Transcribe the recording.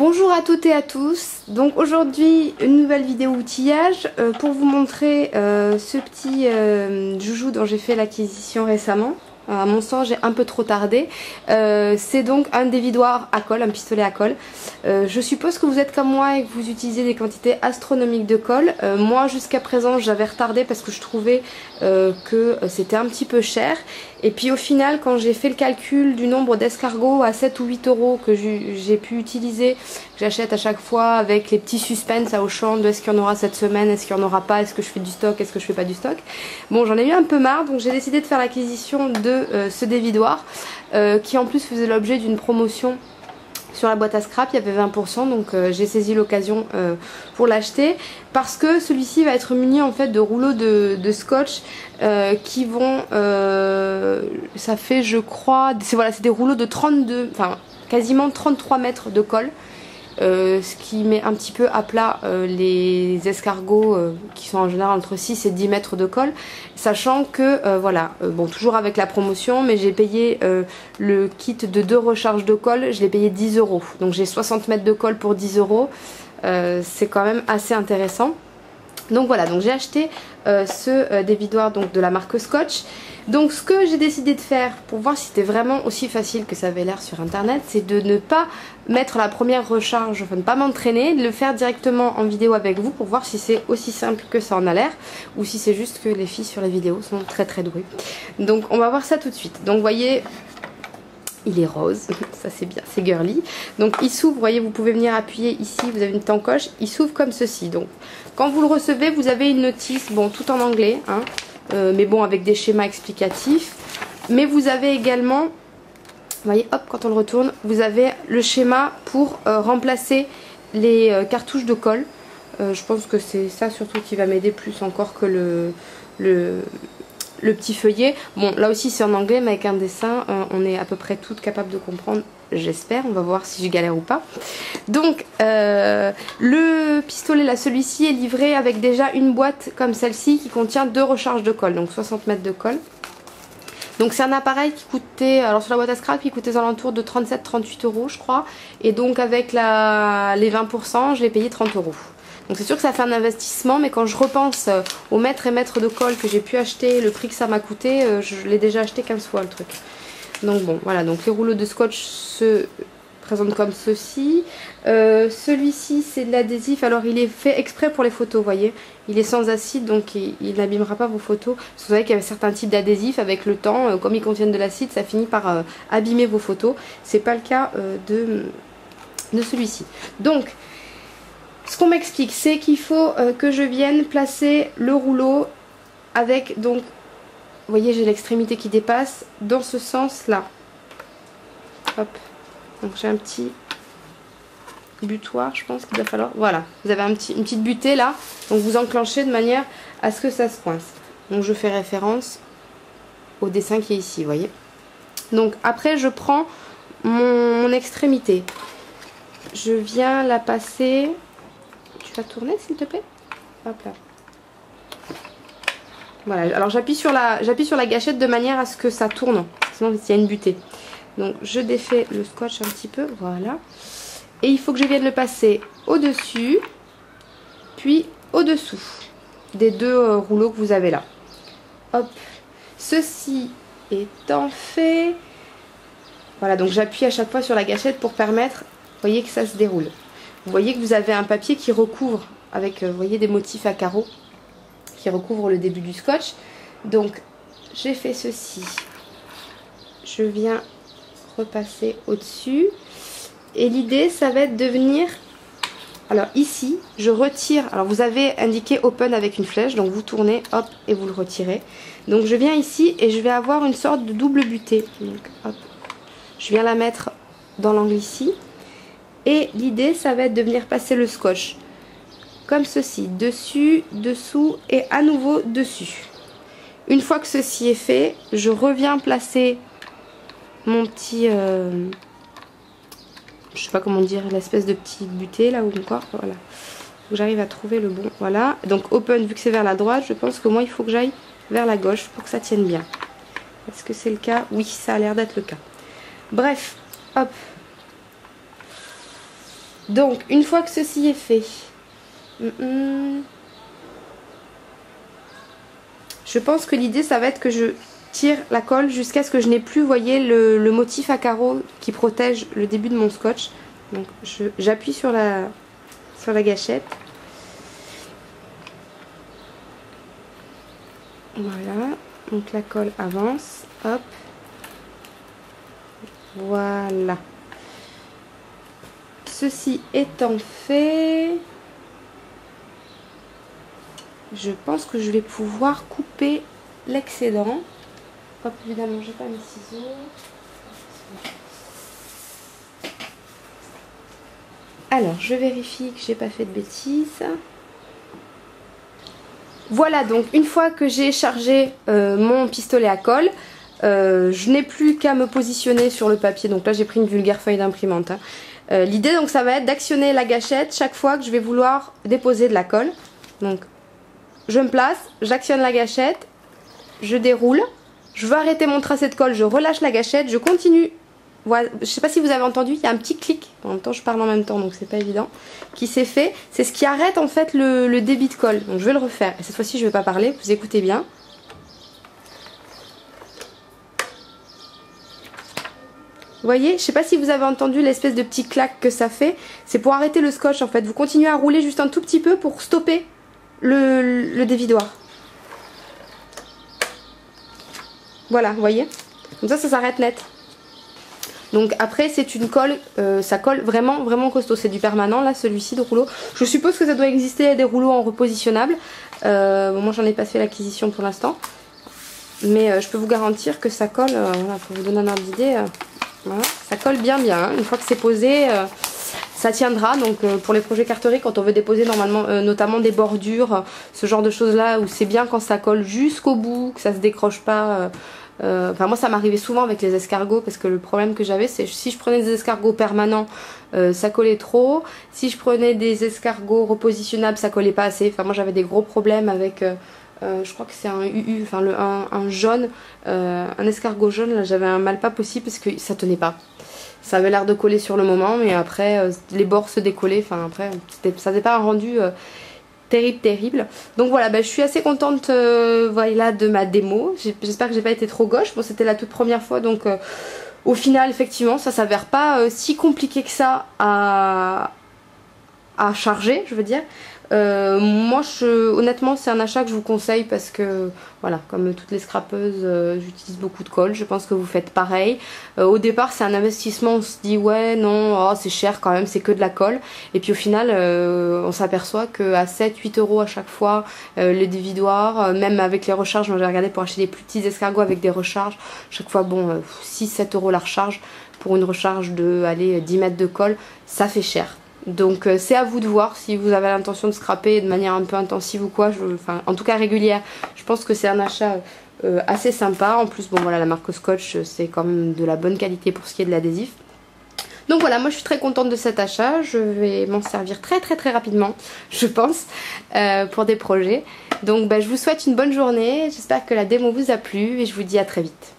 Bonjour à toutes et à tous. Donc aujourd'hui une nouvelle vidéo outillage pour vous montrer ce petit joujou dont j'ai fait l'acquisition récemment. À mon sens j'ai un peu trop tardé. C'est donc un dévidoir à colle, un pistolet à colle. Je suppose que vous êtes comme moi et que vous utilisez des quantités astronomiques de colle. Moi jusqu'à présent j'avais retardé parce que je trouvais que c'était un petit peu cher. Et puis au final quand j'ai fait le calcul du nombre d'escargots à 7 ou 8 euros que j'ai pu utiliser, que j'achète à chaque fois avec les petits suspens à Auchan de est-ce qu'il y en aura cette semaine, est-ce qu'il n'y en aura pas, est-ce que je fais du stock, est-ce que je fais pas du stock. Bon, j'en ai eu un peu marre donc j'ai décidé de faire l'acquisition de ce dévidoir qui en plus faisait l'objet d'une promotion. Sur la boîte à scrap il y avait 20%, donc j'ai saisi l'occasion pour l'acheter parce que celui-ci va être muni en fait de rouleaux de scotch qui vont, ça fait je crois, c'est des rouleaux de 32, enfin quasiment 33 mètres de colle. Ce qui met un petit peu à plat les escargots qui sont en général entre 6 et 10 mètres de colle, sachant que voilà, bon toujours avec la promotion, mais j'ai payé le kit de 2 recharges de colle, je l'ai payé 10 euros, donc j'ai 60 mètres de colle pour 10 euros, c'est quand même assez intéressant. Donc voilà, donc j'ai acheté ce dévidoir donc de la marque Scotch. Donc ce que j'ai décidé de faire pour voir si c'était vraiment aussi facile que ça avait l'air sur internet, c'est de ne pas mettre la première recharge, enfin ne pas m'entraîner, de le faire directement en vidéo avec vous pour voir si c'est aussi simple que ça en a l'air ou si c'est juste que les filles sur les vidéos sont très douées. Donc on va voir ça tout de suite. Donc vous voyez, il est rose, ça c'est bien, c'est girly. Donc il s'ouvre, vous voyez, vous pouvez venir appuyer ici, vous avez une petite encoche, il s'ouvre comme ceci. Donc quand vous le recevez, vous avez une notice, bon tout en anglais, hein, mais bon avec des schémas explicatifs. Mais vous avez également, vous voyez, hop, quand on le retourne, vous avez le schéma pour remplacer les cartouches de colle. Je pense que c'est ça surtout qui va m'aider plus encore que le petit feuillet. Bon là aussi c'est en anglais mais avec un dessin on est à peu près toutes capables de comprendre, j'espère. On va voir si je galère ou pas. Donc le pistolet là, celui-ci est livré avec déjà une boîte comme celle-ci qui contient 2 recharges de colle, donc 60 mètres de colle. Donc c'est un appareil qui coûtait, alors sur la boîte à scrap qui coûtait aux alentours de 37-38 euros je crois, et donc avec les 20% je l'ai payé 30 euros. Donc c'est sûr que ça fait un investissement, mais quand je repense aux mètres et mètres de colle que j'ai pu acheter, le prix que ça m'a coûté, je l'ai déjà acheté 15 fois le truc. Donc bon, voilà, donc les rouleaux de scotch se présentent comme ceci. Celui-ci c'est de l'adhésif, alors il est fait exprès pour les photos, vous voyez. Il est sans acide, donc il n'abîmera pas vos photos. Parce que vous savez qu'il y avait certains types d'adhésifs, avec le temps, comme ils contiennent de l'acide, ça finit par abîmer vos photos. C'est pas le cas de celui-ci. Donc ce qu'on m'explique, c'est qu'il faut que je vienne placer le rouleau avec, donc, vous voyez, j'ai l'extrémité qui dépasse, dans ce sens-là. Hop. Donc j'ai un petit butoir, je pense qu'il va falloir. Voilà, vous avez une petite butée là. Donc vous enclenchez de manière à ce que ça se coince. Donc je fais référence au dessin qui est ici, vous voyez. Donc après, je prends mon extrémité. Je viens la passer. Tu vas tourner s'il te plaît. Hop là. Voilà, alors j'appuie sur la gâchette de manière à ce que ça tourne, sinon il y a une butée. Donc je défais le scotch un petit peu, voilà. Et il faut que je vienne le passer au-dessus, puis au-dessous des 2 rouleaux que vous avez là. Hop, ceci étant fait, voilà, donc j'appuie à chaque fois sur la gâchette pour permettre, vous voyez, que ça se déroule. Vous voyez que vous avez un papier qui recouvre avec, vous voyez, des motifs à carreaux qui recouvrent le début du scotch. Donc j'ai fait ceci, je viens repasser au-dessus et l'idée ça va être de venir, alors ici je retire, alors vous avez indiqué open avec une flèche, donc vous tournez, hop, et vous le retirez. Donc je viens ici et je vais avoir une sorte de double butée, donc hop, je viens la mettre dans l'angle ici. Et l'idée ça va être de venir passer le scotch comme ceci, dessus, dessous et à nouveau dessus. Une fois que ceci est fait, je reviens placer mon petit, je sais pas comment dire, l'espèce de petit butée là ou encore, voilà. J'arrive à trouver le bon, voilà. Donc open, vu que c'est vers la droite, je pense que moi il faut que j'aille vers la gauche pour que ça tienne bien. Est-ce que c'est le cas? Oui, ça a l'air d'être le cas. Bref, hop. Donc une fois que ceci est fait, je pense que l'idée ça va être que je tire la colle jusqu'à ce que je n'ai plus, vous voyez, le motif à carreaux qui protège le début de mon scotch. Donc j'appuie sur la gâchette. Voilà, donc la colle avance, hop, voilà. Ceci étant fait, je pense que je vais pouvoir couper l'excédent. Hop, évidemment, j'ai pas mes ciseaux. Alors, je vérifie que j'ai pas fait de bêtises. Voilà, donc une fois que j'ai chargé mon pistolet à colle, je n'ai plus qu'à me positionner sur le papier. Donc là, j'ai pris une vulgaire feuille d'imprimante. Hein. L'idée, donc, ça va être d'actionner la gâchette chaque fois que je vais vouloir déposer de la colle. Donc, je me place, j'actionne la gâchette, je déroule. Je veux arrêter mon tracé de colle, je relâche la gâchette, je continue. Voilà, je ne sais pas si vous avez entendu, il y a un petit clic. En même temps, je parle en même temps, donc c'est pas évident. Qui s'est fait. C'est ce qui arrête en fait le débit de colle. Donc je vais le refaire. Et cette fois-ci, je ne vais pas parler. Vous écoutez bien. Vous voyez, je ne sais pas si vous avez entendu l'espèce de petit clac que ça fait. C'est pour arrêter le scotch en fait. Vous continuez à rouler juste un tout petit peu pour stopper le dévidoir. Voilà, vous voyez. Comme ça s'arrête net. Donc après c'est une colle, ça colle vraiment costaud. C'est du permanent là, celui-ci de rouleau. Je suppose que ça doit exister des rouleaux en repositionnable. Moi j'en ai pas fait l'acquisition pour l'instant. Mais je peux vous garantir que ça colle, voilà, pour vous donner un ordre d'idée, voilà, ça colle bien. Hein. Une fois que c'est posé, ça tiendra. Donc pour les projets carterie, quand on veut déposer normalement, notamment des bordures, ce genre de choses là, où c'est bien quand ça colle jusqu'au bout, que ça se décroche pas. Enfin moi ça m'arrivait souvent avec les escargots, parce que le problème que j'avais c'est si je prenais des escargots permanents ça collait trop, si je prenais des escargots repositionnables ça collait pas assez. Enfin moi j'avais des gros problèmes avec je crois que c'est un UU, enfin un jaune, un escargot jaune. Là j'avais un mal pas possible parce que ça tenait pas. Ça avait l'air de coller sur le moment, mais après les bords se décollaient. Enfin après ça faisait pas un rendu terrible. Donc voilà, je suis assez contente voilà, de ma démo. J'espère que j'ai pas été trop gauche. Bon, c'était la toute première fois, donc au final effectivement ça s'avère pas si compliqué que ça à charger, je veux dire. Moi honnêtement c'est un achat que je vous conseille parce que voilà, comme toutes les scrapeuses j'utilise beaucoup de colle. Je pense que vous faites pareil. Au départ c'est un investissement, on se dit ouais non, oh, c'est cher quand même, c'est que de la colle, et puis au final on s'aperçoit qu'à 7-8 € à chaque fois le dévidoir, même avec les recharges, moi j'ai regardé pour acheter des plus petits escargots avec des recharges, chaque fois bon 6-7 € la recharge pour une recharge de allez, 10 mètres de colle, ça fait cher. Donc c'est à vous de voir si vous avez l'intention de scraper de manière un peu intensive ou quoi, enfin en tout cas régulière. Je pense que c'est un achat assez sympa. En plus bon voilà, la marque Scotch c'est quand même de la bonne qualité pour ce qui est de l'adhésif. Donc voilà, moi je suis très contente de cet achat. Je vais m'en servir très rapidement, je pense, pour des projets. Donc je vous souhaite une bonne journée. J'espère que la démo vous a plu et je vous dis à très vite.